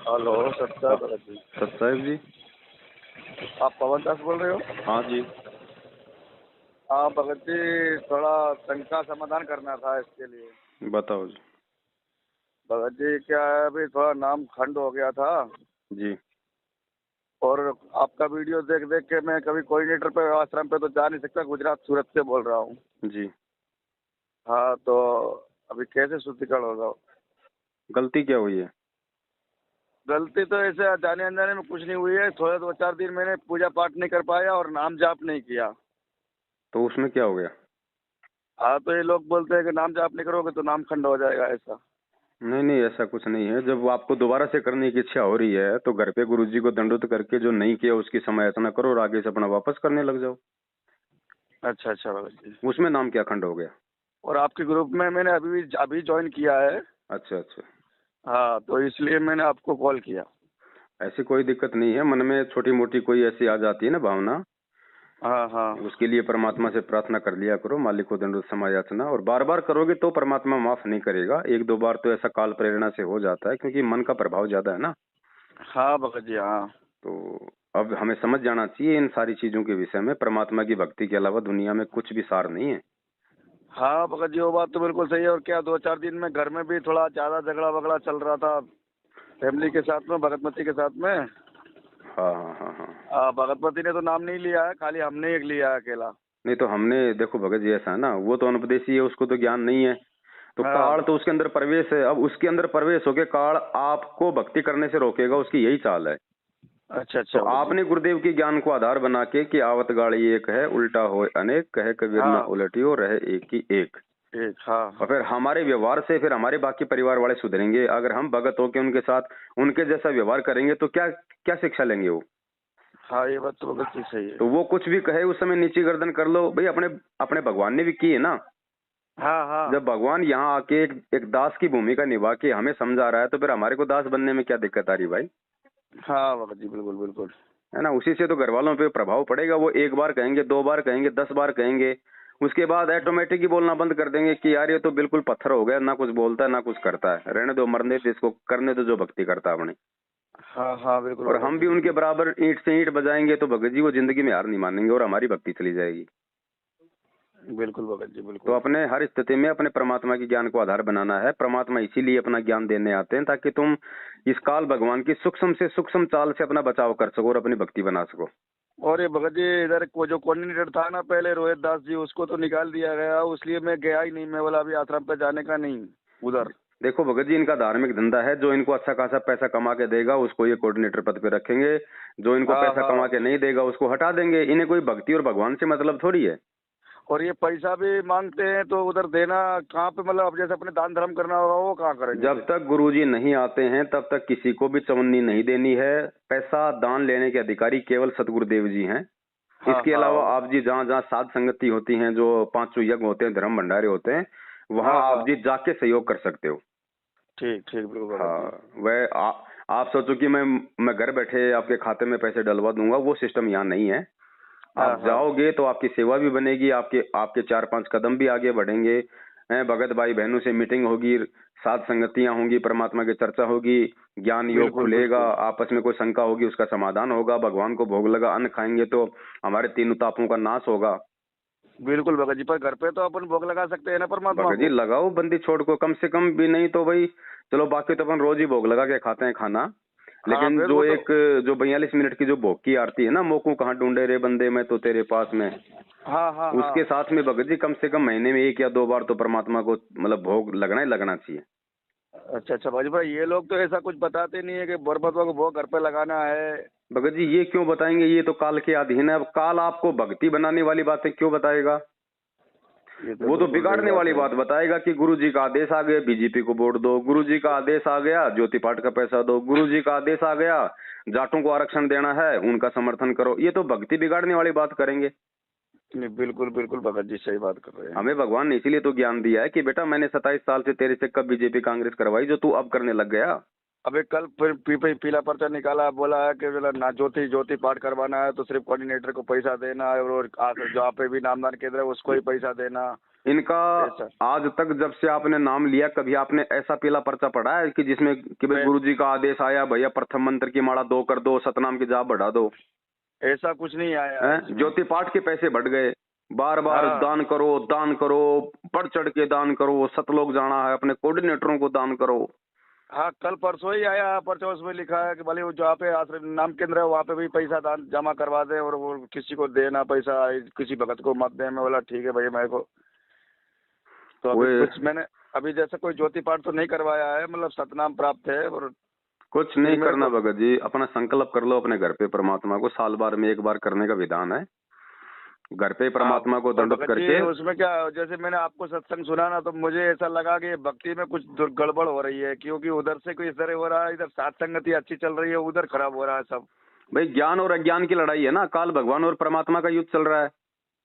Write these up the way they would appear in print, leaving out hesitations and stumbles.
Hello Satya Bhagat ji. सत्साहेब जी। आप पवन दास बोल रहे हो? हाँ जी। हाँ भगत जी, थोड़ा शंका समाधान करना था इसके लिए। बताओ जी। भगत जी क्या है, अभी थोड़ा नाम खंड हो गया था जी। और आपका वीडियो देख देख के मैं कभी कोऑर्डिनेटर पे आश्रम पे तो जा नहीं सकता। गुजरात सूरत से बोल रहा हूँ। जी। हाँ, तो अभी कैसे शुद्धिकरण होगा? गलती क्या हुई है? गलती तो ऐसे जाने अनजाने में कुछ नहीं हुई है। थोड़े 2-4 दिन मैंने पूजा पाठ नहीं कर पाया और नाम जाप नहीं किया। तो उसमें क्या हो गया? हाँ, तो ये लोग बोलते हैं कि नाम जाप नहीं करोगे तो नाम खंड हो जाएगा, ऐसा। नहीं नहीं, ऐसा कुछ नहीं है। जब आपको दोबारा से करने की इच्छा हो रही है तो घर पे गुरुजी को दंडोत करके जो नहीं किया उसकी समायाचना करो और आगे से अपना वापस करने लग जाओ। अच्छा अच्छा भगत जी। उसमें नाम क्या खंड हो गया? और आपके ग्रुप में मैंने अभी ज्वाइन किया है। अच्छा अच्छा। हाँ, तो इसलिए मैंने आपको कॉल किया। ऐसी कोई दिक्कत नहीं है। मन में छोटी मोटी कोई ऐसी आ जाती है ना भावना, हाँ हाँ। उसके लिए परमात्मा से प्रार्थना कर लिया करो, मालिक को दंडोत समायाचना। और बार बार करोगे तो परमात्मा माफ नहीं करेगा। एक दो बार तो ऐसा काल प्रेरणा से हो जाता है क्योंकि मन का प्रभाव ज्यादा है ना। हाँ भगत जी, हाँ। तो अब हमें समझ जाना चाहिए इन सारी चीजों के विषय में। परमात्मा की भक्ति के अलावा दुनिया में कुछ भी सार नहीं है। हाँ भगत जी, वो बात तो बिल्कुल सही है। और क्या 2-4 दिन में घर में भी थोड़ा ज्यादा झगड़ा वगड़ा चल रहा था फैमिली के साथ में, भगतमती के साथ में। हाँ हाँ हाँ हाँ। भगतमती ने तो नाम नहीं लिया है, खाली हमने एक लिया है अकेला। नहीं तो हमने, देखो भगत जी ऐसा है ना, वो तो अनुपदेशी है, उसको तो ज्ञान नहीं है। तो हाँ। काल तो उसके अंदर प्रवेश है। अब उसके अंदर प्रवेश होके काल आपको भक्ति करने से रोकेगा, उसकी यही चाल है। अच्छा तो अच्छा भगत जी। आपने गुरुदेव की ज्ञान को आधार बना के कि आवत गाड़ी एक है, उल्टा हो अनेक, कहे कबीर ना हाँ उलटियो, रहे एक ही एक। एक। हाँ और फिर हमारे व्यवहार से फिर हमारे बाकी परिवार वाले सुधरेंगे। अगर हम भगत होके उनके साथ उनके जैसा व्यवहार करेंगे तो क्या क्या शिक्षा लेंगे वो? हाँ, ये बात तो भगत जी सही है। तो वो कुछ भी कहे उस समय नीची गर्दन कर लो भाई। अपने अपने भगवान ने भी की है ना। हाँ हाँ। जब भगवान यहाँ आके एक दास की भूमिका निभा के हमें समझा रहा है तो फिर हमारे को दास बनने में क्या दिक्कत आ रही भाई? हाँ भगत जी, बिल्कुल बिल्कुल। है ना। उसी से तो घर वालों पे प्रभाव पड़ेगा। वो एक बार कहेंगे, दो बार कहेंगे, 10 बार कहेंगे, उसके बाद ऑटोमेटिक ही बोलना बंद कर देंगे कि यार ये तो बिल्कुल पत्थर हो गया, ना कुछ बोलता है ना कुछ करता है, रहने दो, मरने दो, इसको करने दो जो भक्ति करता है अपनी। हाँ हाँ, बिल्कुल और भगत हम जी भी उनके बिल्कुल। बराबर ईंट से ईंट बजाएंगे तो भगत जी वो जिंदगी में हार नहीं मानेंगे और हमारी भक्ति चली जाएगी। बिल्कुल भगत जी तो बिल्कुल। अपने हर स्थिति में अपने परमात्मा की ज्ञान को आधार बनाना है। परमात्मा इसीलिए अपना ज्ञान देने आते हैं ताकि तुम इस काल भगवान की सूक्ष्म से सूक्ष्म चाल से अपना बचाव कर सको और अपनी भक्ति बना सको। और ये भगत जी, इधर को जो कोऑर्डिनेटर था ना पहले, रोहित दास जी, उसको तो निकाल दिया गया, इसलिए मैं गया ही नहीं। मैं बोला अभी आश्रम पे जाने का नहीं उधर। देखो भगत जी, इनका धार्मिक धंधा है। जो इनको अच्छा खासा पैसा कमा के देगा उसको ये कोऑर्डिनेटर पद पे रखेंगे। जो इनको हाँ पैसा कमा हाँ। के नहीं देगा उसको हटा देंगे। इन्हें कोई भक्ति और भगवान से मतलब थोड़ी है। और ये पैसा भी मांगते हैं तो उधर देना कहाँ पे, मतलब अब जैसे अपने दान धर्म करना होगा वो कहाँ करेंगे जब फिर? तक गुरुजी नहीं आते हैं तब तक किसी को भी चवन्नी नहीं देनी है। पैसा दान लेने के अधिकारी केवल सतगुरुदेव जी हैं। हाँ इसके अलावा हाँ। आप जी जहाँ जहाँ साध संगति होती हैं, जो 500 यज्ञ होते हैं, धर्म भंडारे होते हैं, वहाँ हाँ आप हाँ। जी जाके सहयोग कर सकते हो। ठीक ठीक, बिल्कुल भगत जी। हाँ, वह आप सोचो कि मैं घर बैठे आपके खाते में पैसे डलवा दूंगा, वो सिस्टम यहाँ नहीं है। हाँ आप हाँ। जाओगे तो आपकी सेवा भी बनेगी, आपके आपके 4-5 कदम भी आगे बढ़ेंगे। भगत भाई बहनों से मीटिंग होगी, साध संगतियां होंगी, परमात्मा की चर्चा होगी, ज्ञान योग बिल्कुल खुलेगा, बिल्कुल। आपस में कोई शंका होगी उसका समाधान होगा, भगवान को भोग लगा अन्न खाएंगे तो हमारे तीनों तापों का नाश होगा। बिल्कुल भगत जी, पर घर पे तो अपन भोग लगा सकते हैं ना परमात्मा भगत जी को। लगाओ बंदी छोड़ को, कम से कम भी नहीं तो भाई चलो, बाकी तो अपन रोज ही भोग लगा के खाते हैं खाना। हाँ, लेकिन फिर जो वो तो। एक जो 42 मिनट की जो भोग की आरती है ना, मोकू कहाँ ढूंढे रे बंदे मैं तो तेरे पास में, हाँ हाँ उसके हाँ। साथ में भगत जी कम से कम महीने में 1 या 2 बार तो परमात्मा को मतलब भोग लगना ही लगना चाहिए। अच्छा अच्छा भगत भाई, ये लोग तो ऐसा कुछ बताते नहीं है कि परमात्मा को भोग घर पे लगाना है। भगत जी ये क्यों बताएंगे? ये तो काल के अधीन है। अब काल आपको भक्ति बनाने वाली बातें क्यों बताएगा? ये वो तो बिल्कुल सही बिगाड़ने बात वाली है। बात बताएगा कि गुरुजी का आदेश आ गया बीजेपी को वोट दो, गुरुजी का आदेश आ गया ज्योति पाठ का पैसा दो, गुरुजी का आदेश आ गया जाटों को आरक्षण देना है उनका समर्थन करो। ये तो भक्ति बिगाड़ने वाली बात करेंगे। नहीं, बिल्कुल बिल्कुल भगत जी सही बात कर रहे हैं। हमें भगवान ने इसीलिए तो ज्ञान दिया है कि बेटा मैंने 27 साल से तेरे से कब बीजेपी कांग्रेस करवाई जो तू अब करने लग गया। अबे कल फिर पीला पर्चा निकाला, बोला है कि बोला ना ज्योति ज्योति पाठ करवाना है तो सिर्फ कोऑर्डिनेटर को पैसा देना है, और जहाँ पे भी नामदान केंद्र है उसको ही पैसा देना। इनका आज तक जब से आपने नाम लिया, कभी आपने ऐसा पीला पर्चा पढ़ा है कि जिसमें कि भाई गुरुजी का आदेश आया, भैया प्रथम मंत्र की माला 2 कर दो, सतनाम की जाप बढ़ा दो? ऐसा कुछ नहीं आया। ज्योति पाठ के पैसे बढ़ गए, बार बार दान करो, दान करो, बढ़ चढ़ के दान करो, सतलोक जाना है, अपने कोऑर्डिनेटरों को दान करो। हाँ, कल परसों ही आया पर्चा, उसमें लिखा है कि भले वो जहाँ पे आश्रम नाम केंद्र है वहाँ पे भी पैसा दान जमा करवा दे और वो किसी को देना पैसा, किसी भगत को मत दे। मैं बोला ठीक है भैया, मेरे को तो अभी कुछ मैंने अभी जैसे कोई ज्योति पाठ तो नहीं करवाया है, मतलब सतनाम प्राप्त है। और कुछ नहीं करना भगत जी, अपना संकल्प कर लो अपने घर पे परमात्मा को, साल भर में एक बार करने का विधान है। घर पे परमात्मा को दंडवत करके। उसमें क्या, जैसे मैंने आपको सत्संग सुना ना, तो मुझे ऐसा लगा कि भक्ति में कुछ गड़बड़ हो रही है, क्योंकि उधर से कोई इस तरह हो रहा है, इधर सात संगति अच्छी चल रही है, उधर खराब हो रहा है सब। भाई ज्ञान और अज्ञान की लड़ाई है ना, काल भगवान और परमात्मा का युद्ध चल रहा है।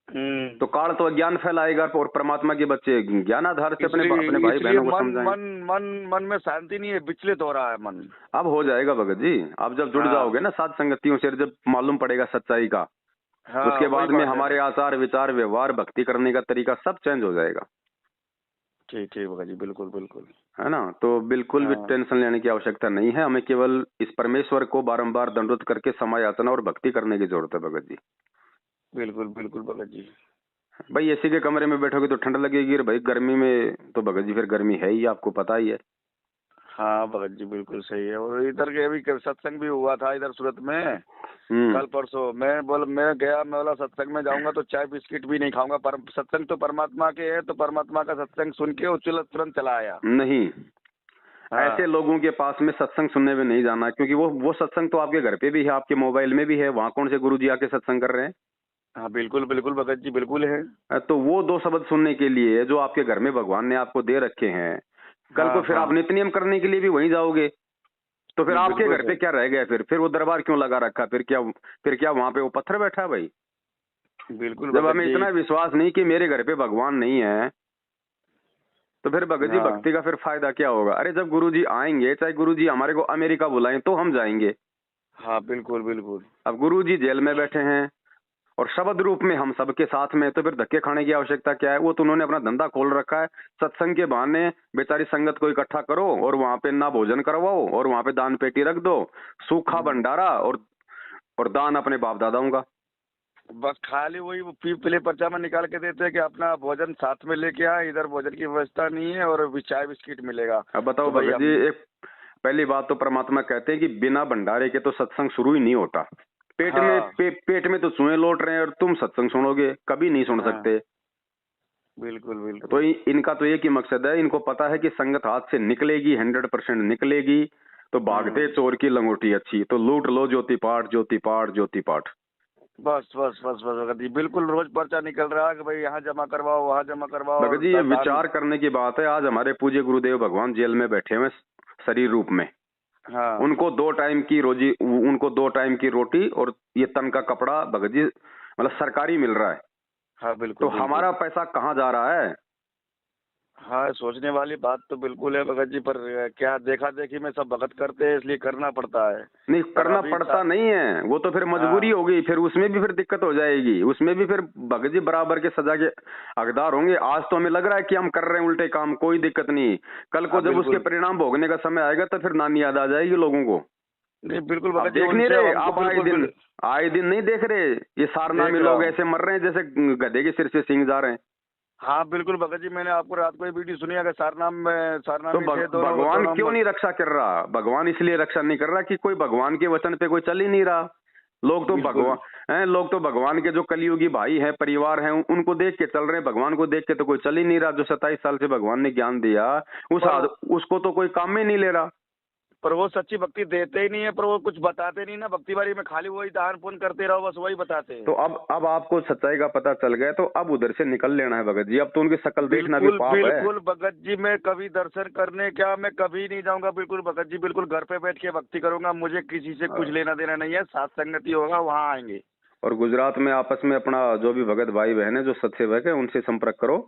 तो काल तो अज्ञान फैलाएगा और परमात्मा के बच्चे ज्ञान आधार से अपने भाई बहनों को समझाएंगे। मन में शांति नहीं है, विचलित हो रहा है मन। अब हो जाएगा भगत जी, आप जब जुड़ जाओगे ना सात संगतियों से, जब मालूम पड़ेगा सच्चाई का, उसके बाद में हमारे आचार विचार व्यवहार भक्ति करने का तरीका सब चेंज हो जाएगा। ठीक ठीक भगत जी, बिल्कुल बिल्कुल, है ना। तो बिल्कुल भी टेंशन लेने की आवश्यकता नहीं है, हमें केवल इस परमेश्वर को बारंबार दंडवत करके समय याचना और भक्ति करने की जरूरत है भगत जी। बिल्कुल बिल्कुल भगत जी। भाई एसी के कमरे में बैठोगे तो ठंड लगेगी, भाई गर्मी में तो भगत जी फिर गर्मी है ही, आपको पता ही है। हाँ भगत जी बिल्कुल सही है। और इधर के अभी सत्संग भी हुआ था इधर सूरत में कल परसों। मैं गया, मैं बोला सत्संग में जाऊंगा तो चाय बिस्किट भी नहीं खाऊंगा, पर सत्संग तो परमात्मा के है, तो परमात्मा का सत्संग सुन के तुरंत चला आया। नहीं, ऐसे लोगों के पास में सत्संग सुनने में नहीं जाना, क्योंकि वो सत्संग तो आपके घर पे भी है, आपके मोबाइल में भी है, वहाँ कौन से गुरुजी आके सत्संग कर रहे हैं? हाँ बिल्कुल बिल्कुल भगत जी, बिल्कुल है। तो वो 2 शब्द सुनने के लिए जो आपके घर में भगवान ने आपको दे रखे हैं, कल को फिर आप नित्य नियम करने के लिए भी वहीं जाओगे, तो फिर आपके घर पे क्या रह गया? फिर वो दरबार क्यों लगा रखा? फिर क्या वहाँ पे वो पत्थर बैठा है भाई? बिल्कुल। जब हमें इतना विश्वास नहीं कि मेरे घर पे भगवान नहीं है, तो फिर भगत जी भक्ति का फिर फायदा क्या होगा? अरे जब गुरुजी आएंगे, चाहे गुरुजी हमारे को अमेरिका बुलाएं तो हम जाएंगे। हाँ बिल्कुल बिल्कुल। अब गुरुजी जेल में बैठे हैं और शब्द रूप में हम सबके साथ में, तो फिर धक्के खाने की आवश्यकता क्या है? वो तो उन्होंने अपना धंधा खोल रखा है, सत्संग के बहाने बेचारी संगत को इकट्ठा करो और वहां पे ना भोजन करवाओ और वहां पे दान पेटी रख दो, सूखा भंडारा और दान अपने बाप दादाओं का। बस खाली वही पीले पर्चा में निकाल के देते हैं कि अपना भोजन साथ में लेके आए, इधर भोजन की व्यवस्था नहीं है और चाय बिस्किट मिलेगा। अब बताओ भगत जी, एक पहली बात तो परमात्मा कहते हैं कि बिना भंडारे के तो सत्संग शुरू ही नहीं होता। पेट में तो चूहे लौट रहे हैं और तुम सत्संग सुनोगे, कभी नहीं सुन सकते। बिल्कुल बिल्कुल। तो इनका तो एक ही मकसद है, इनको पता है कि संगत हाथ से निकलेगी, 100% निकलेगी, तो भागते चोर की लंगोटी अच्छी, तो लूट लो ज्योति पाठ ज्योति पाठ ज्योति पाठ। बस बस बस बस बिल्कुल, रोज पर्चा निकल रहा है कि भाई यहाँ जमा करवाओ वहाँ जमा करवाओ। भगत जी ये विचार करने की बात है, आज हमारे पूज्य गुरुदेव भगवान जेल में बैठे हुए शरीर रूप में। हाँ। उनको 2 टाइम की रोटी और ये तन का कपड़ा भगत जी मतलब सरकारी मिल रहा है। हाँ बिल्कुल। तो हमारा पैसा कहाँ जा रहा है? हाँ, सोचने वाली बात तो बिल्कुल है भगत जी, पर क्या देखा देखी में सब भगत करते हैं, इसलिए करना पड़ता है। नहीं करना पड़ता नहीं है, वो तो फिर मजबूरी होगी, फिर उसमें भी फिर दिक्कत हो जाएगी, उसमें भी फिर भगत जी बराबर के सजा के हकदार होंगे। आज तो हमें लग रहा है कि हम कर रहे हैं उल्टे काम, कोई दिक्कत नहीं, कल को जब उसके परिणाम भोगने का समय आएगा तो फिर नानी याद आ जाएगी लोगों को। नहीं बिल्कुल भगत जी, देख नहीं रहे आप? आए दिन नहीं देख रहे ये सारनामी लोग ऐसे मर रहे हैं जैसे गधे के सिर से सिंग जा रहे हैं। हाँ बिल्कुल भगत जी, मैंने आपको रात को वीडियो सुनी है सारनाम तो भगवान क्यों नहीं रक्षा कर रहा? भगवान इसलिए रक्षा नहीं कर रहा कि कोई भगवान के वचन पे कोई चल ही नहीं रहा। लोग तो भगवान के जो कलियुगी भाई हैं, परिवार हैं, उनको देख के चल रहे हैं, भगवान को देख के तो कोई चल ही नहीं रहा। जो 27 साल से भगवान ने ज्ञान दिया उसको तो कोई काम में नहीं ले रहा। पर वो सच्ची भक्ति देते ही नहीं है, पर वो कुछ बताते नहीं ना भक्ति बारी में, खाली वही दान पुण्य करते रहो, बस वही बताते हैं। तो अब आपको सच्चाई का पता चल गया, तो अब उधर से निकल लेना है भगत जी। अब तो उनकी शक्ल देखना भी पाप है। बिल्कुल भगत जी, मैं कभी दर्शन करने मैं कभी नहीं जाऊंगा। बिल्कुल भगत जी, बिल्कुल घर पे बैठ के भक्ति करूंगा, मुझे किसी से कुछ लेना देना नहीं है। साथ संगति होगा वहाँ आएंगे। और गुजरात में आपस में अपना जो भी भगत भाई बहन है जो सत्सेवक है उनसे संपर्क करो।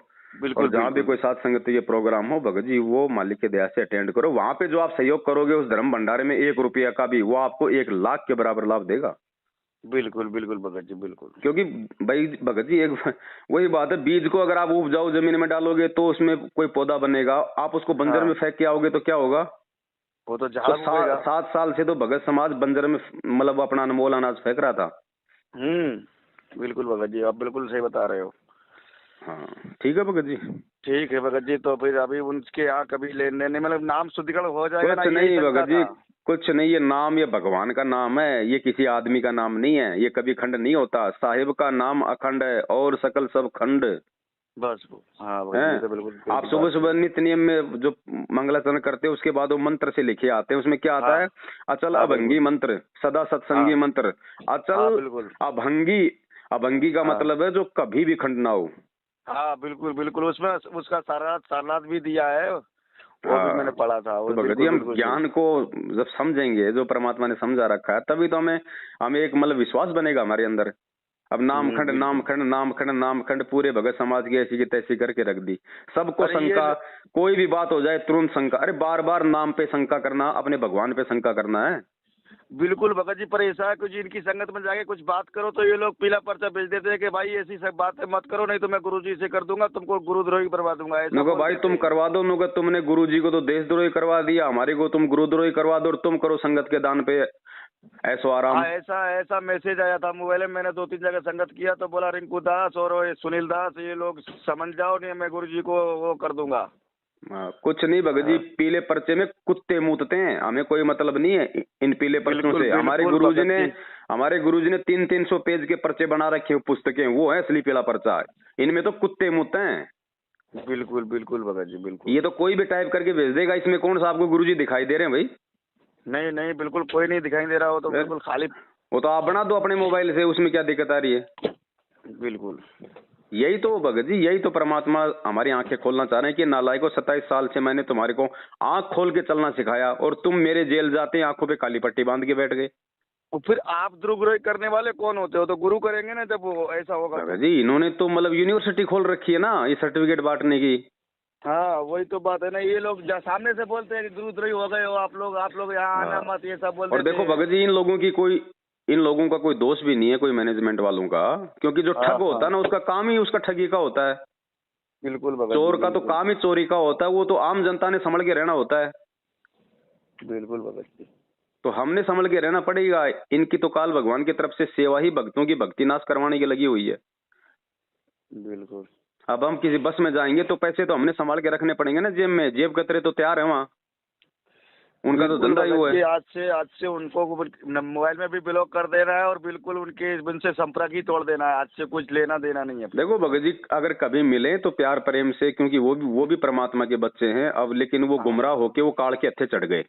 और जहाँ भी कोई साथ संगति के प्रोग्राम हो भगत जी, वो मालिक के दया से अटेंड करो। वहाँ पे जो आप सहयोग करोगे उस धर्म भंडारे में 1 रुपया का भी, वो आपको 1 लाख के बराबर लाभ देगा। बिल्कुल बिल्कुल भगत जी बिल्कुल। क्योंकि भाई भगत जी एक वही बात है, बीज को अगर आप उपजाऊ जमीन में डालोगे तो उसमें कोई पौधा बनेगा, आप उसको बंजर में फेंक के आओगे तो क्या होगा? वो तो तो झाड़ उगेगा। 7 साल से तो भगत समाज बंजर में मतलब अपना अनमोल अनाज फेंक रहा था। बिल्कुल भगत जी, आप बिल्कुल सही बता रहे हो। हाँ ठीक है भगत जी। ठीक है भगत जी, तो फिर अभी उनके यहाँ कभी लेन देन नहीं, मतलब नाम शुद्धिकरण हो जाएगा ना, कुछ यही नहीं शंका भगत जी, था। कुछ नहीं, ये नाम ये भगवान का नाम है, ये किसी आदमी का नाम नहीं है, ये कभी खंड नहीं होता। साहिब का नाम अखंड है और सकल सब खंड बस हाँ भगत जी, ये हैं। तो बिल्कुल आप बिल्कुल सुबह बात सुबह सही। नित्य नियम में जो मंगलाचरण करते हैं उसके बाद वो मंत्र से लिखे आते हैं, उसमें क्या आता हाँ है? अचल हाँ अभंगी बिल्कुल। मंत्र, सदा सत्संगी हाँ मंत्र। हाँ अचल बिल्कुल। अभंगी, अभंगी का हाँ मतलब है जो कभी भी खंड ना हो। हाँ बिल्कुल बिल्कुल, उसमें उसका सारा सारनाथ भी दिया है, वो भी मैंने हाँ पढ़ा था, तो वो भगत जी बिल्कुल हम बिल्कुल सही। ज्ञान को जब समझेंगे, जो परमात्मा ने समझा रखा है, तभी तो हमें हमें एक मतलब विश्वास बनेगा हमारे अंदर। अब नामखंड बिल्कुल। नामखंड नामखंड नामखंड पूरे भगत समाज की ऐसी की तैसी करके रख दी। सबको अरे ये शंका, कोई भी बात हो जाए तुरंत शंका। अरे बार बार नाम पे शंका करना, अपने भगवान पे शंका करना है। बिल्कुल भगत जी, पर ऐसा है कुछ इनकी संगत में जाके कुछ बात करो तो ये लोग पीला पर्चा भेज देते हैं कि भाई ऐसी सब बातें मत करो, नहीं तो मैं गुरुजी से कर दूंगा, तुमको गुरुद्रोही करवा दूंगा, ऐसा नुको बोल भाई देते तुम हैं। करवा दो, नुको तुमने गुरुजी को तो देशद्रोही करवा दिया, हमारे को तुम गुरुद्रोही करवा दो और तुम करो संगत के दान पे ऐसो आराम। हाँ, ऐसा ऐसा मैसेज आया था मोबाइल में, मैंने 2-3 जगह संगत किया तो बोला रिंकू दास और ये सुनील दास, ये लोग समझ जाओ, नहीं मैं गुरुजी को वो कर दूंगा। कुछ नहीं भगत जी, हाँ, पीले पर्चे में कुत्ते मूतते हैं, हमें कोई मतलब नहीं है इन पीले पर्चों बिल्कुल से। बिल्कुल भगत जी। हमारे गुरुजी ने 300-300 पेज के पर्चे बना रखे हैं, पुस्तकें, वो है असली पीला पर्चा। इनमें तो कुत्ते मूतते हैं। बिल्कुल बिल्कुल भगत जी बिल्कुल। ये तो कोई भी टाइप करके भेज देगा, इसमें कौन सा आपको गुरुजी दिखाई दे रहे हैं भाई? नहीं नहीं, बिल्कुल कोई नहीं दिखाई दे रहा हो, तो फिर बिल्कुल खाली। वो तो आप बना दो अपने मोबाइल से, उसमें क्या दिक्कत आ रही है? बिल्कुल। यही तो भगत जी, यही तो परमात्मा हमारी आंखें खोलना चाह रहे हैं कि नालायकों, 27 साल से मैंने तुम्हारे को आंख खोल के चलना सिखाया और तुम मेरे जेल जाते आंखों पे काली पट्टी बांध के बैठ गए। तो फिर आप द्रोही करने वाले कौन होते हो? तो गुरु करेंगे ना जब वो ऐसा होगा तो। भगत जी इन्होंने तो मतलब यूनिवर्सिटी खोल रखी है ना, ये सर्टिफिकेट बांटने की। हाँ वही तो बात है ना, ये लोग सामने से बोलते हैं कि गुरुद्रोही हो गए हो आप लोग यहाँ आना हाँ। मत, ये सब बोल और देते देखो हैं। भगत जी, इन लोगों का कोई दोष भी नहीं है, कोई मैनेजमेंट वालों का, क्योंकि जो हाँ ठग होता हाँ है ना उसका काम ही उसका ठगी का होता है। बिल्कुल भगत जी चोर का तो बिल्कुल। काम ही चोरी का होता है, वो तो आम जनता ने संभल के रहना होता है। बिल्कुल भगत जी। तो हमने संभल के रहना पड़ेगा। इनकी तो काल भगवान की तरफ से सेवा ही भक्तों की भक्ति नाश करवाने की लगी हुई है। बिल्कुल। अब हम किसी बस में जाएंगे तो पैसे तो हमने संभाल के रखने पड़ेंगे ना जेब में, जेब कतरे तो तैयार है वहाँ, उनका तो बिल्कुल धंधा ही वो भगत है। जी, आज से उनको मोबाइल में भी ब्लॉक कर देना है और बिल्कुल उनके उनसे संपर्क ही तोड़ देना है, आज से कुछ लेना देना नहीं है। देखो भगत जी, अगर कभी मिले तो प्यार प्रेम से, क्योंकि वो भी परमात्मा के बच्चे हैं अब, लेकिन वो हाँ गुमराह होके वो काल के हत्थे चढ़ गए। तो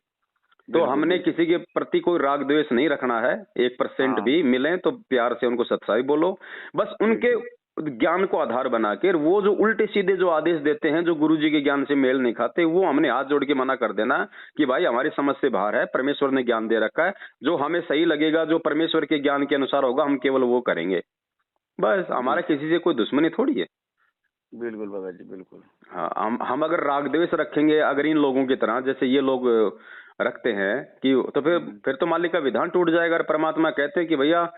बिल्कुल हमने बिल्कुल। किसी के प्रति कोई राग द्वेष नहीं रखना है, 1% हाँ भी मिले तो प्यार से उनको सच्चाई बोलो, बस उनके बिल्कुल। ज्ञान को आधार बना के। वो जो उल्टे सीधे जो आदेश देते हैं, जो गुरुजी के ज्ञान से मेल नहीं खाते, वो हमने हाथ जोड़ के मना कर देना कि भाई हमारी समझ से बाहर है, परमेश्वर ने ज्ञान दे रखा है, जो हमें सही लगेगा, जो परमेश्वर के ज्ञान के अनुसार होगा, हम केवल वो करेंगे। बस हमारा किसी से कोई दुश्मनी थोड़ी है। बिल्कुल भगत जी बिल्कुल। हाँ, हम अगर राग द्वेष रखेंगे, अगर इन लोगों की तरह जैसे ये लोग रखते हैं कि, तो फिर तो मालिक का विधान टूट जाएगा। और परमात्मा कहते हैं कि भैया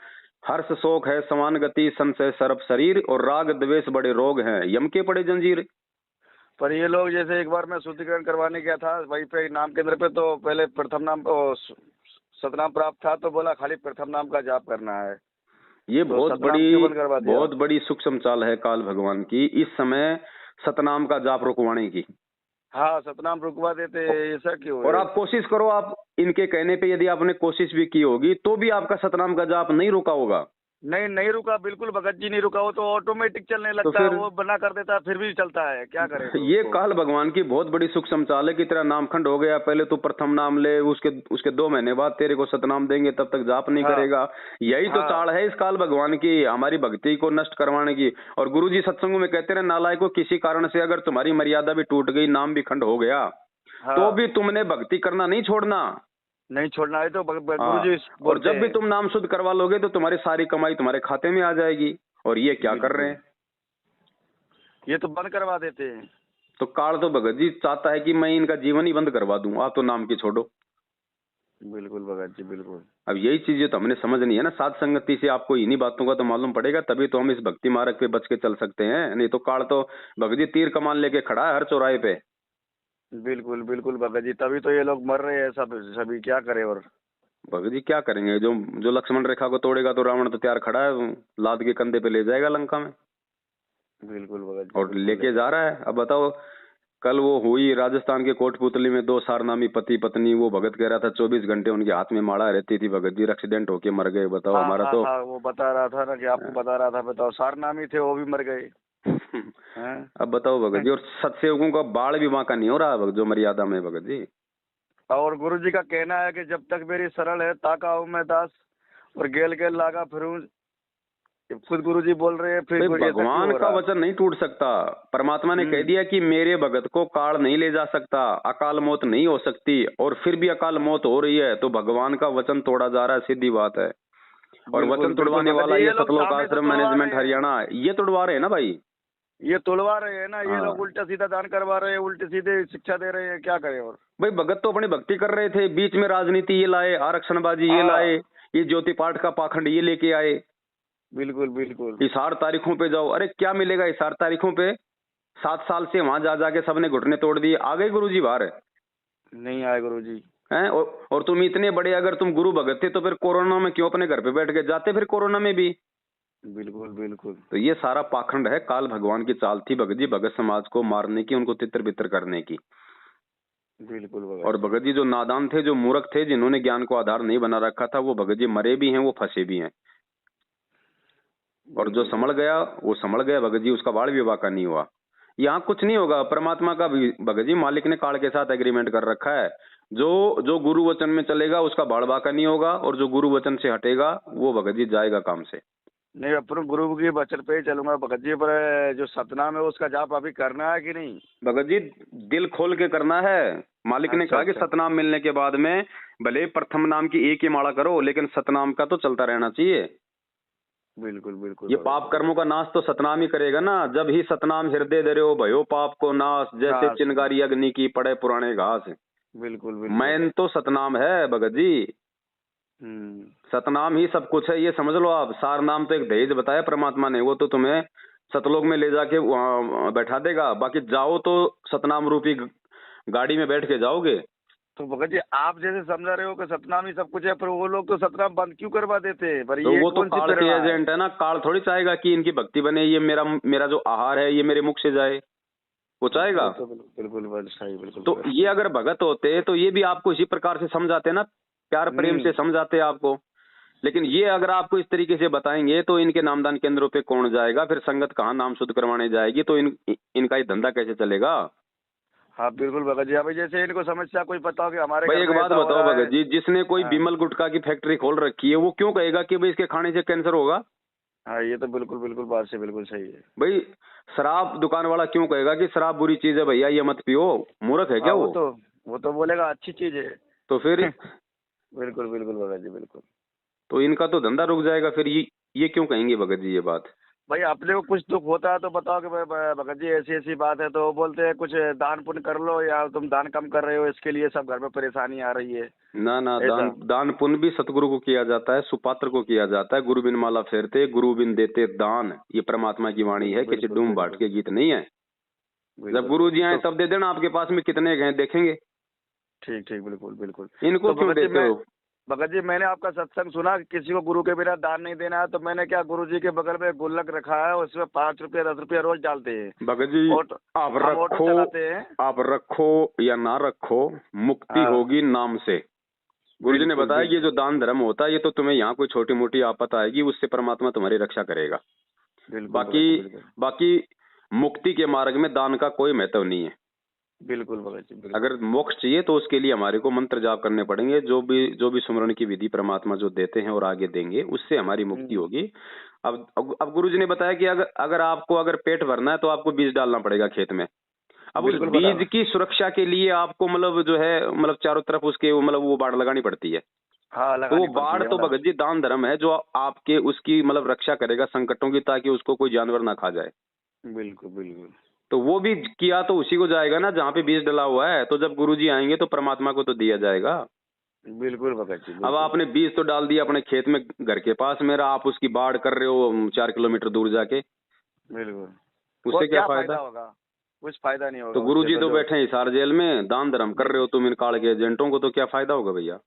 हर्ष शोक है समान गति, संशय सर्प शरीर, और राग द्वेष बड़े रोग हैं, यम के पड़े जंजीर। पर ये लोग, जैसे एक बार मैं शुद्धिकरण करवाने गया था वहीं पे नाम केंद्र पे, तो पहले प्रथम नाम सतनाम प्राप्त था, तो बोला खाली प्रथम नाम का जाप करना है, ये तो सतनाम क्यों बंद करवा दिया? बहुत बड़ी सूक्ष्म चाल है काल भगवान की, इस समय सतनाम का जाप रुकवाने की। हाँ, सतनाम रुकवा देते, ऐसा क्यों और है? आप कोशिश करो, आप इनके कहने पे यदि आपने कोशिश भी की होगी तो भी आपका सतनाम का जाप नहीं रुका होगा। नहीं नहीं रुका, बिल्कुल भगत जी नहीं रुका, वो तो ऑटोमेटिक चलने तो लगता है, फिर वो बना कर देता है, फिर भी चलता है, क्या करें फिर ये उसको? काल भगवान की बहुत बड़ी सूक्ष्म चाल है कि तेरा नामखंड हो गया, पहले तू प्रथम नाम ले, उसके 2 महीने बाद तेरे को सतनाम देंगे, तब तक जाप नहीं हाँ करेगा। यही तो हाँ चाल है इस काल भगवान की, हमारी भक्ति को नष्ट करवाने की। और गुरुजी सत्संगों में कहते रहे, नालायकों, किसी कारण से अगर तुम्हारी मर्यादा भी टूट गई, नाम भी खंड हो गया, तो हाँ, भी तुमने भक्ति करना नहीं छोड़ना। नहीं छोड़ना है, तो गुरु हाँ, जी और बोलते जब भी हैं। तुम नाम शुद्ध करवा लोगे तो तुम्हारी सारी कमाई तुम्हारे खाते में आ जाएगी। और ये क्या कर रहे बिल्कुल, हैं? ये तो बंद करवा देते हैं। तो काल तो भगत जी चाहता है कि मैं इनका जीवन ही बंद करवा दूं, आप तो नाम की छोड़ो। बिल्कुल भगत जी बिल्कुल। अब यही चीजें तो हमने समझनी है ना, साध संगति से आपको इन्हीं बातों का तो मालूम पड़ेगा, तभी तो हम इस भक्ति मार्ग पे बच के चल सकते हैं। नहीं तो काल तो भगत जी तीर कमान लेके खड़ा है हर चौराहे पे। बिल्कुल बिल्कुल भगत जी, तभी तो ये लोग मर रहे हैं सब सभी, क्या करे और। भगत जी क्या करेंगे, जो जो लक्ष्मण रेखा को तोड़ेगा तो रावण तो तैयार खड़ा है, लाद के कंधे पे ले जाएगा लंका में, बिल्कुल भगत जी और बिल्कुल लेके लेकिन। जा रहा है। अब बताओ, कल वो हुई राजस्थान के कोटपुतली में, दो सारनामी पति पत्नी, वो भगत कह रहा था 24 घंटे उनके हाथ में माड़ा रहती थी भगत जी, एक्सीडेंट होके मर गए। बताओ, हाँ हमारा हाँ तो हाँ, वो बता रहा था ना कि आपको बता रहा था, बताओ सारनामी थे वो भी मर गए हैं। अब बताओ भगत जी, और सत्सेवकों का बाल भी वहां का नहीं हो रहा जो मर्यादा में भगत जी। और गुरु जी का कहना है कि जब तक मेरी सरल है ताका हूँ मैं दास, और गेल गेल लागा फिरूं। खुद गुरु जी बोल रहे हैं, भाई फिर ऐसा क्यों भगवान हो का रहा। वचन नहीं टूट सकता। परमात्मा ने कह दिया कि मेरे भगत को काल नहीं ले जा सकता, अकाल मौत नहीं हो सकती, और फिर भी अकाल मौत हो रही है, तो भगवान का वचन तोड़ा जा रहा है, सीधी बात है। और बिल्कुल वचन बिल्कुल तुड़वाने भगत वाला जी, ये ये लोग सतलोक सामने से आश्रम तुड़वा मैनेजमेंट रहे हैं, हरियाणा, ये तुड़वा रहे हैं ना भाई। ये तुड़वा रहे हैं ना, ये हाँ लोग उल्टा सीधा दान करवा रहे हैं, उल्टे सीधे शिक्षा दे रहे हैं, क्या करें और। भाई, भगत तो अपनी भक्ति कर रहे थे, बीच में राजनीति ये लाए, आरक्षणबाजी ये लाए, हाँ ये ज्योति पाठ का पाखंड ये लेके आए। बिल्कुल बिल्कुल। इशार तारीखों पे जाओ, अरे क्या मिलेगा इशार तारीखों पे? 7 साल से वहां जा जाके सबने घुटने तोड़ दिए, आ गए गुरुजी बाहर नहीं आए गुरु जी। हैं। और तुम इतने बड़े अगर तुम गुरु भगत थे तो फिर कोरोना में क्यों अपने घर पे बैठ के जाते फिर कोरोना में भी? बिल्कुल बिल्कुल। तो ये सारा पाखंड है, काल भगवान की चाल थी भगत जी, भगत समाज को मारने की, उनको तितर बितर करने की। बिल्कुल और भगत जी। भगत जी जो नादान थे, जो मूर्ख थे, जिन्होंने ज्ञान को आधार नहीं बना रखा था, वो भगत जी मरे भी हैं, वो फंसे भी हैं। और जो बिल्कुल संभल गया वो संभल गया भगत जी, उसका बाल विवाह का नहीं हुआ। यहाँ कुछ नहीं होगा, परमात्मा का भी भगत जी मालिक ने काल के साथ एग्रीमेंट कर रखा है। जो जो गुरु वचन में चलेगा उसका बाल बाका नहीं होगा, और जो गुरु वचन से हटेगा वो भगत जी जाएगा काम से। नहीं, अपन गुरु की वचन पे ही चलूंगा भगत जी, पर जो सतनाम है उसका जाप अभी करना है कि नहीं। भगत जी दिल खोल के करना है। मालिक ने अच्छा कहा कि अच्छा। सतनाम मिलने के बाद में भले प्रथम नाम की एक ही माला करो, लेकिन सतनाम का तो चलता रहना चाहिए। बिल्कुल बिल्कुल ये भगत पाप जी कर्मों बिल्कुल। का नाश तो सतनाम ही करेगा ना। जब ही सतनाम हृदय धर्यो भयो पाप को नाश, जैसे घास। चिनगारी अग्नि की पड़े पुराने घास। बिल्कुल बिल्कुल। मैन तो सतनाम है भगत जी, हम्म। सतनाम ही सब कुछ है, ये समझ लो आप। सार नाम तो एक दहेज बताया परमात्मा ने, वो तो तुम्हें सतलोक में ले जाके वहां बैठा देगा, बाकी जाओ तो सतनाम रूपी गाड़ी में बैठ के जाओगे। तो भगत जी आप जैसे समझा रहे हो कि सतनाम ही सब कुछ है, पर वो लोग तो सतनाम बंद क्यों करवा देते हैं, पर तो ये वो तो कौन सी काल के प्रेरणा है। एजेंट है ना, काल थोड़ी चाहेगा कि इनकी भक्ति बने, ये मेरा मेरा जो आहार है ये मेरे मुख से जाए, वो चाहेगा? वो तो बिल्कुल बिल्कुल सही, बिल्कुल तो भगत ये अगर भगत होते तो ये भी आपको इसी प्रकार से समझाते ना, प्यार प्रेम से जी। समझाते आपको। लेकिन ये अगर आपको इस तरीके से बताएंगे तो इनके नामदान केंद्रों पे कौन जाएगा, फिर संगत कहाँ नाम शुद्ध करवाने जाएगी, तो इनका ये धंधा कैसे चलेगा? हाँ बिल्कुल भगत जी, अभी जैसे इनको समस्या कोई पता हो कि हमारे भाई घर एक में बात ऐसा हो बताओ रहा है। भगत जी, जिसने कोई हाँ बिमल गुटखा की फैक्ट्री खोल रखी है, वो क्यों कहेगा कि भाई इसके खाने से कैंसर होगा? हाँ, ये तो बिल्कुल बिल्कुल बात से बिल्कुल सही है। भाई शराब दुकान वाला क्यों कहेगा कि शराब बुरी चीज है भैया ये मत पियो? मूर्ख है क्या हाँ वो? वो तो बोलेगा अच्छी चीज है। तो फिर बिल्कुल बिल्कुल भगत जी बिल्कुल। तो इनका तो धंधा रुक जाएगा फिर। ये क्यों कहेंगे भगत जी ये बात? भाई अपने को कुछ दुख होता है तो बताओ कि भगत जी ऐसी ऐसी बात है, तो वो बोलते हैं कुछ दान पुण्य कर लो, या तुम दान कम कर रहे हो इसके लिए सब घर में परेशानी आ रही है। ना ना, ऐसा। दान पुण्य भी सतगुरु को किया जाता है, सुपात्र को किया जाता है। गुरु बिन माला फेरते गुरु बिन देते दान, ये परमात्मा की वाणी है, किसी बिल्कुल डूम बाट बिल्कुल के गीत नहीं है। जब बिल्कुल गुरु जी आए तो तब दे देना, आपके पास में कितने गए देखेंगे। ठीक ठीक बिल्कुल बिल्कुल। इनको तो क्यों देते हो? भगत जी मैंने आपका सत्संग सुना कि किसी को गुरु के बिना दान नहीं देना है, तो मैंने क्या गुरु जी के बगल में गुल्लक रखा है, उसमें 5 रुपया 10 रुपया रोज डालते हैं। भगत जी ऑटो, आप हम ऑटो रखो, चलाते हैं। आप रखो या ना रखो, मुक्ति हाँ होगी नाम से। गुरु जी ने बिल्कुल बताया कि ये बिल्कुल जो दान धर्म होता है, ये तो तुम्हें यहाँ कोई छोटी मोटी आपत आएगी उससे परमात्मा तुम्हारी रक्षा करेगा। बिल्कुल भगत जी बाकी बिल्कुल। बाकी मुक्ति के मार्ग में दान का कोई महत्व नहीं है। बिल्कुल भगत जी बिल्कुल। अगर मोक्ष चाहिए तो उसके लिए हमारे को मंत्र जाप करने पड़ेंगे, जो भी सुमरण की विधि परमात्मा जो देते हैं और आगे देंगे, उससे हमारी मुक्ति होगी। अब गुरु जी ने बताया कि अगर आपको अगर पेट भरना है तो आपको बीज डालना पड़ेगा खेत में। अब उस बिल्कुल बीज बताना। की सुरक्षा के लिए आपको मतलब जो है मतलब चारों तरफ उसके मतलब वो बाड़ लगानी पड़ती है। हाँ तो वो लगानी पड़ती बाढ़ है तो मतलब। भगत जी दान धर्म है जो आपके उसकी मतलब रक्षा करेगा संकटों की, ताकि उसको कोई जानवर ना खा जाए। बिल्कुल बिल्कुल। तो वो भी किया तो उसी को जाएगा ना जहाँ पे बीज डला हुआ है। तो जब गुरुजी आएंगे तो परमात्मा को तो दिया जाएगा। बिल्कुल भगत जी अब बिल्कुल। आपने बीज तो डाल दिया अपने खेत में घर के पास मेरा, आप उसकी बाढ़ कर रहे हो 4 किलोमीटर दूर जाके, बिल्कुल। वो उससे क्या क्या फायदा? फायदा होगा? कुछ फायदा नहीं तो होगा उससे गुरुजी तो तो जो। बैठे हैं हिसार जेल में, दान धर्म कर रहे हो तुम इन काल के एजेंटों को, तो क्या फायदा होगा भैया?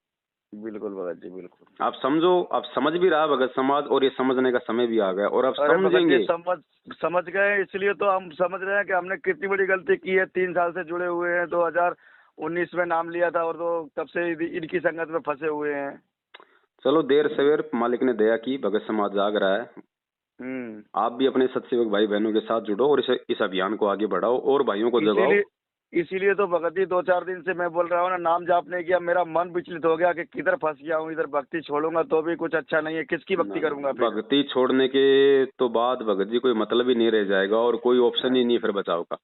बिल्कुल भगत जी बिल्कुल। आप समझो, आप समझ भी रहा है भगत समाज, और ये समझने का समय भी आ गया, और अब अरे भगत जी समझेंगे। समझ गए, इसलिए तो हम समझ रहे हैं कि हमने कितनी बड़ी गलती की है। 3 साल से जुड़े हुए हैं, 2019 में नाम लिया था और तो तब से इनकी संगत में फंसे हुए हैं। चलो देर सवेर मालिक ने दया की, भगत समाज जाग रहा है। आप भी अपने सत्सेवक भाई बहनों के साथ जुड़ो और इस अभियान को आगे बढ़ाओ और भाइयों को जगाओ। इसीलिए इसीलिए तो भगत जी 2-4 दिन से मैं बोल रहा हूँ ना, नाम जाप नहीं किया, मेरा मन विचलित हो गया कि किधर फंस गया हूँ। इधर भक्ति छोड़ूंगा तो भी कुछ अच्छा नहीं है, किसकी भक्ति करूंगा फिर? भक्ति छोड़ने के तो बाद भगत जी कोई मतलब ही नहीं रह जाएगा, और कोई ऑप्शन ही नहीं फिर बचाव का।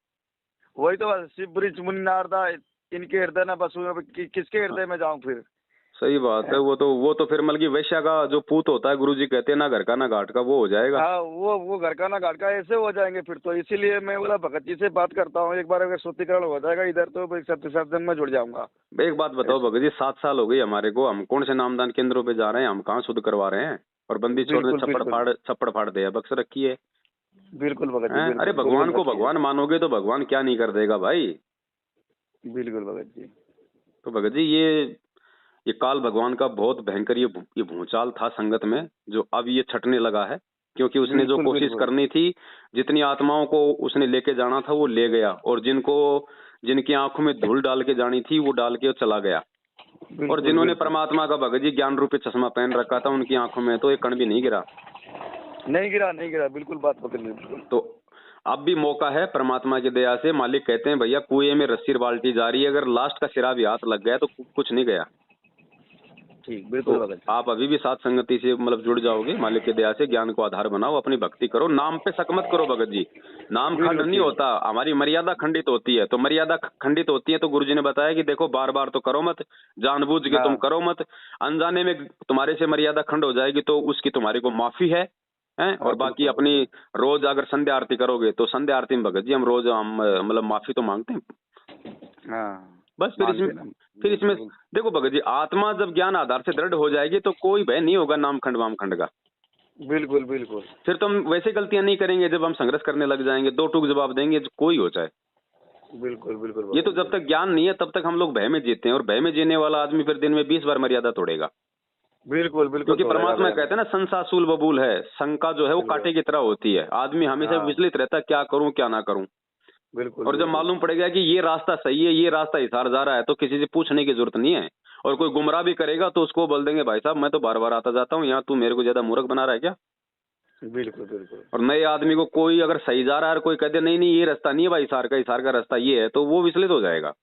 वही तो शिव वृक्ष मुनि नारदा, इनके हृदय न बसु, किसके हृदय में जाऊं फिर? सही बात है। वो तो फिर मतलब की वैश्या का जो पूत होता है, गुरुजी कहते हैं, ना घर का ना घाट का, वो हो जाएगा। हाँ, वो घर का ना घाट का ऐसे हो जाएंगे फिर तो। इसीलिए मैं बोला भगत जी से बात करता हूँ, एक बार अगर शुद्धिकरण हो जाएगा इधर तो मैं सत्य सत्संग में जुड़ जाऊंगा। एक बात बताओ भगत जी, 7 साल हो गई हमारे को, हम कौन से नामदान केंद्रों पे जा रहे हैं, हम कहाँ शुद्ध करवा रहे हैं? और बंदी चोर ने बिल्कुल बिल्कुल छप्पड़ फाड़ दिया, बक्स रखी है। बिल्कुल भगत जी अरे बिल्कुल भगवान बिल्कुल को रखिए। भगवान मानोगे तो भगवान क्या नहीं कर देगा भाई? बिल्कुल भगत जी। तो भगत जी ये काल भगवान का बहुत भयंकर ये भूचाल था संगत में, जो अब ये छटने लगा है, क्योंकि उसने जो बिल्कुल कोशिश बिल्कुल करनी थी, जितनी आत्माओं को उसने लेके जाना था वो ले गया, और जिनकी आंखों में धूल डाल के जानी थी वो डाल के चला गया। और बिल्कुल जिन्होंने बिल्कुल। परमात्मा का भगत जी ज्ञान रूपी चश्मा पहन रखा था, उनकी आंखों में तो एक कण भी नहीं गिरा। नहीं गिरा बिल्कुल, बात पकड़ ली बिल्कुल। तो अब भी मौका है परमात्मा की दया से। मालिक कहते हैं भैया कुएं में रस्सी बाल्टी जा रही है, अगर लास्ट का सिरा भी हाथ लग गया तो कुछ नहीं गया। ठीक, तो बिल्कुल भगत जी। आप अभी भी साथ संगति से मतलब जुड़ जाओगे, मालिक की दया से। ज्ञान को आधार बनाओ, अपनी भक्ति करो, नाम पे शक मत करो भगत जी। नाम खंड बिल्कुल नहीं ठीक। होता, हमारी मर्यादा खंडित होती है। तो मर्यादा खंडित होती है तो गुरुजी ने बताया कि देखो बार बार तो करो मत, जानबूझ के तुम हाँ करो मत। अनजाने में तुम्हारे से मर्यादा खंड हो जाएगी तो उसकी तुम्हारे को माफी है, हैं? हाँ और बाकी बिल्कुल अपनी भगत रोज अगर संध्या आरती करोगे तो संध्या आरती में भगत जी हम रोज हम मतलब माफी तो मांगते हैं। जी। हाँ बस मानते ना। फिर इसमें बिल्कुल देखो भगत जी, आत्मा जब ज्ञान आधार से दृढ़ हो जाएगी तो कोई भय नहीं होगा नाम खंड वाम खंड का। बिल्कुल बिल्कुल फिर तो हम वैसे गलतियां नहीं करेंगे, जब हम संघर्ष करने लग जाएंगे, दो टूक जवाब देंगे जो कोई हो जाए। बिल्कुल बिल्कुल ये तो भगत जब जी। तक ज्ञान नहीं है तब तक हम लोग भय में जीते हैं, और भय में जीने वाला आदमी फिर दिन में 20 बार मर्यादा तोड़ेगा। बिल्कुल बिल्कुल क्योंकि तोड़ेगा परमात्मा भैया। कहते हैं ना, संसासूल बबूल है, शंका जो है वो बिल्कुल। कांटे की तरह होती है। आदमी हमेशा हाँ विचलित रहता है, क्या करूं क्या ना करूं। बिल्कुल और जब बिल्कुल। मालूम पड़ेगा कि ये रास्ता सही है, ये रास्ता हिसार जा रहा है, तो किसी से पूछने की जरूरत नहीं है। और कोई गुमराह भी करेगा तो उसको बोल देंगे भाई साहब मैं तो बार बार आता जाता हूँ, यहाँ तू मेरे को ज्यादा मूर्ख बना रहा है क्या? बिल्कुल बिल्कुल और नए आदमी को कोई अगर सही जा रहा है और कोई कहते नहीं नहीं ये रास्ता नहीं है भाई, हिसार का रास्ता ये है, तो वो विचलित हो जाएगा।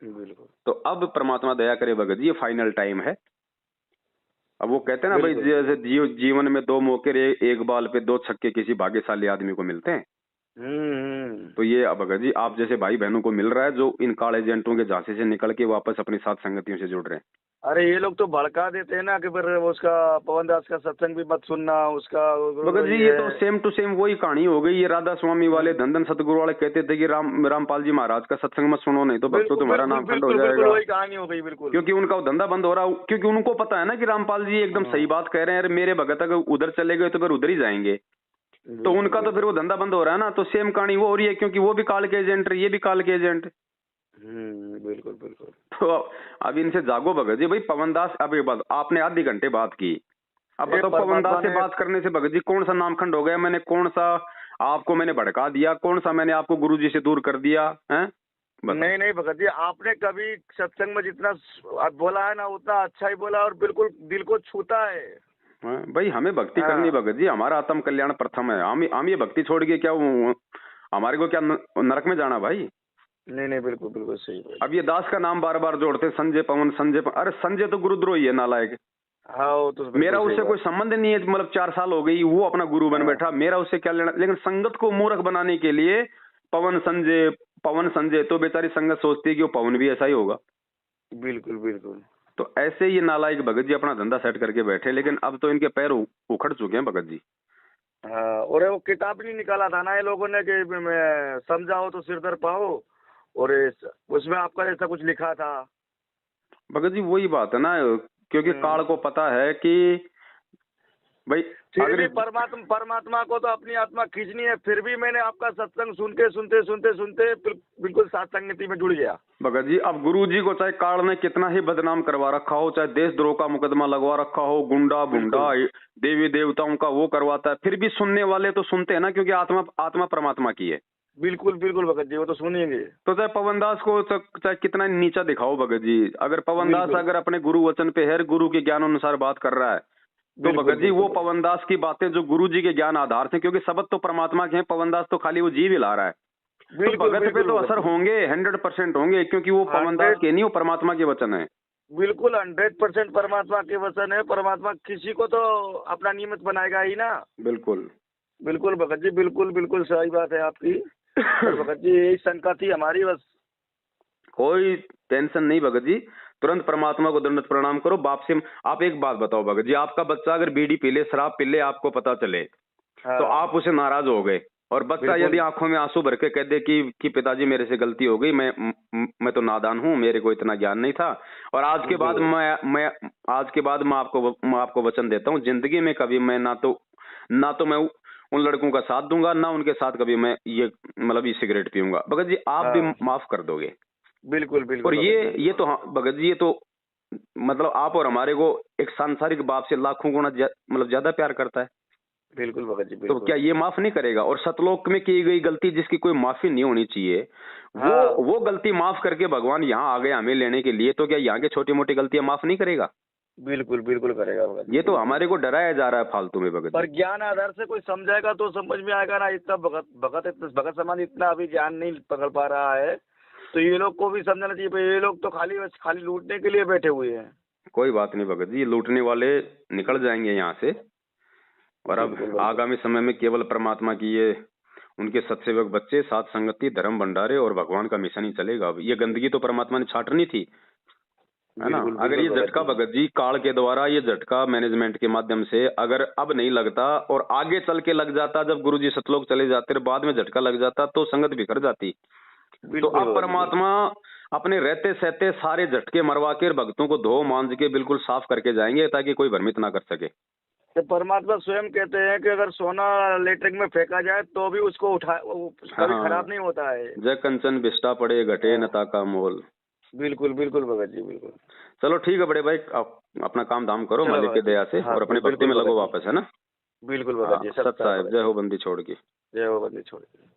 बिल्कुल तो अब परमात्मा दया करे भगत जी, ये फाइनल टाइम है। अब वो कहते हैं ना भाई, बिल्कुल। जैसे जीवन में 2 मौके, एक बाल पे 2 छक्के किसी भाग्यशाली आदमी को मिलते हैं। हम्म। तो ये अब भगत जी आप जैसे भाई बहनों को मिल रहा है, जो इन काल एजेंटों के झांसे से निकल के वापस अपनी साथ संगतियों से जुड़ रहे हैं। अरे ये लोग तो भड़का देते हैं ना कि फिर उसका पवन दास का सत्संग भी मत सुनना, उसका भगत जी ये ये तो है। सेम टू सेम वही कहानी हो गई। ये राधा स्वामी वाले धन सतगुरु वाले कहते थे कि रामपाल जी महाराज का सत्संग मत सुनो, नहीं तो भक्तों बिल्कुल तुम्हारा बिल्कुल नाम खंड हो बिल्कुल बिल्कुल जाएगा। वही कहानी हो गई बिल्कुल। क्योंकि उनका वो धंधा बंद हो रहा, क्योंकि उनको पता है ना कि रामपाल जी एकदम सही बात कह रहे हैं, अरे मेरे भगत अगर उधर चले गए तो फिर उधर ही जाएंगे। तो बिल्कुल उनका तो फिर वो धंधा बंद हो रहा है ना। तो सेम कहानी वो हो रही है, क्योंकि वो भी काल के एजेंट, ये भी काल के एजेंट। बिल्कुल बिल्कुल। तो अब इनसे जागो भगत जी। भाई पवन दास, अब एक बात आपने आधी घंटे बात की, अब ये बताओ पवन परमात्मा दास से ने बात करने से भगत जी कौन सा नामखंड हो गया? मैंने कौन सा आपको मैंने भड़का दिया? कौन सा मैंने आपको गुरुजी से दूर कर दिया है? बताओ। नहीं नहीं भगत जी, आपने कभी सत्संग में जितना बोला है ना उतना अच्छा ही बोला, और बिल्कुल दिल को छूता है। हाँ, भाई हमें भक्ति करनी हाँ। भगत जी, हमारा आत्म कल्याण प्रथम है। हम ये भक्ति छोड़ के क्या हमारे को क्या नरक में जाना भाई? नहीं नहीं बिल्कुल बिल्कुल सही है। अब ये दास का नाम बार बार जोड़ते, संजय पवन संजय पवन। अरे संजय तो गुरुद्रोही है, नालायक। हाँ वो तो बिल्कुल मेरा सही उससे बात। कोई संबंध नहीं है, मतलब 4 साल हो गई, वो अपना गुरु बन हाँ। बैठा, मेरा उससे क्या लेना। लेकिन संगत को मूर्ख बनाने के लिए पवन संजय तो बेचारी संगत सोचती है कि वो पवन भी ऐसा ही होगा। बिल्कुल बिल्कुल। तो ऐसे ये नालायक भगत जी अपना धंधा सेट करके बैठे, लेकिन अब तो इनके पैर उखड़ चुके हैं भगत जी। हाँ, और वो किताब नहीं निकाला था ना ये लोगों ने कि मैं समझाओ तो सिर दर्द पाओ, और उसमें आपका ऐसा कुछ लिखा था। भगत जी वही बात है ना, क्योंकि काल को पता है कि भाई फिर भी परमात्मा को तो अपनी आत्मा खींचनी है। फिर भी मैंने आपका सत्संग सुनते बिल्कुल साथ संगति में जुड़ गया। भगत जी अब गुरु जी को चाहे काल ने कितना ही बदनाम करवा रखा हो, चाहे देशद्रोह का मुकदमा लगवा रखा हो, गुंडा बुंडा देवी देवताओं का वो करवाता है, फिर भी सुनने वाले तो सुनते हैं ना, क्योंकि आत्मा परमात्मा की है। बिल्कुल भगत जी, वो तो सुनेंगे। तो चाहे पवनदास को चाहे कितना नीचा दिखाओ भगत जी, अगर पवनदास अगर अपने गुरु वचन पे है, गुरु के ज्ञान अनुसार बात कर रहा है, तो भगत जी वो पवनदास की बातें जो गुरु जी के ज्ञान आधार थे, क्योंकि शब्द तो परमात्मा के हैं, पवनदास तो खाली वो जीव हिला रहा है, तो भगत पे तो असर होंगे, 100% होंगे, क्योंकि वो पवनदास के नहीं, वो परमात्मा के वचन है। बिल्कुल 100% परमात्मा के वचन है। परमात्मा किसी को तो अपना नियमित बनाएगा ही ना। बिल्कुल भगत जी, बिल्कुल सही बात है आपकी। भगत जी यही शंका थी हमारी, बस। कोई टेंशन नहीं भगत जी, तुरंत परमात्मा को दंडवत प्रणाम करो। बाप से आप एक बात बताओ भगत जी, आपका बच्चा अगर बीड़ी पी ले, शराब पी ले, आपको पता चले, तो आप उसे नाराज हो गए, और बच्चा यदि आंखों में आंसू भर के कह दे कि पिताजी मेरे से गलती हो गई, मैं तो नादान हूँ, मेरे को इतना ज्ञान नहीं था, और आज के बाद मैं आपको वचन देता हूँ, जिंदगी में कभी मैं ना तो मैं उन लड़कों का साथ दूंगा, ना उनके साथ कभी मैं ये मतलब ये सिगरेट पीऊंगा, भगत जी आप भी माफ कर दोगे? बिल्कुल। और ये तो भगत जी, ये तो मतलब आप और हमारे को एक सांसारिक बाप से लाखों गुना मतलब ज्यादा प्यार करता है। बिल्कुल भगत जी, तो क्या ये माफ नहीं करेगा? और सतलोक में की गई गलती जिसकी कोई माफी नहीं होनी चाहिए, वो गलती माफ करके भगवान यहाँ आ गए हमें लेने के लिए, तो क्या यहाँ के छोटी मोटी गलतियां माफ नहीं करेगा? बिल्कुल करेगा भगत। ये तो हमारे को डराया जा रहा है फालतू में भगत। पर ज्ञान आधार से कोई समझाएगा तो समझ में आएगा ना। इतना भगत समाज इतना अभी ज्ञान नहीं पकड़ पा रहा है, तो ये लोग को भी समझना चाहिए। ये लोग तो खाली लूटने के लिए बैठे हुए हैं। कोई बात नहीं भगत जी, लूटने वाले निकल जाएंगे यहाँ से, और अब आगामी समय में केवल परमात्मा की ये उनके सत्सेवक बच्चे, साथ संगति, धर्म भंडारे और भगवान का मिशन ही चलेगा। अब ये गंदगी तो परमात्मा ने छाटनी थी, है ना। अगर ये झटका भगत जी काल के द्वारा, ये झटका मैनेजमेंट के माध्यम से अगर अब नहीं लगता और आगे चल के लग जाता, जब गुरुजी सतलोक चले जाते और बाद में झटका लग जाता, तो संगत बिखर जाती। तो अब परमात्मा अपने रहते सहते सारे झटके मरवा के भक्तों को धो मांझ के बिल्कुल साफ करके जाएंगे, ताकि कोई भ्रमित ना कर सके। तो परमात्मा स्वयं कहते हैं कि अगर सोना लेटरिन में फेंका जाए तो भी उसको कभी खराब नहीं होता है। जय कंचन बिस्टा पड़े घटे न ताका मोल। बिल्कुल भगत जी, बिल्कुल। चलो ठीक है बड़े भाई, आप अपना काम धाम करो मालिक की दया से, और अपने भक्ति में लगो वापस, है ना। बिल्कुल भगत जी। सत साहिब, जय हो बंदी छोड़ के। जय हो बंदी छोड़ के।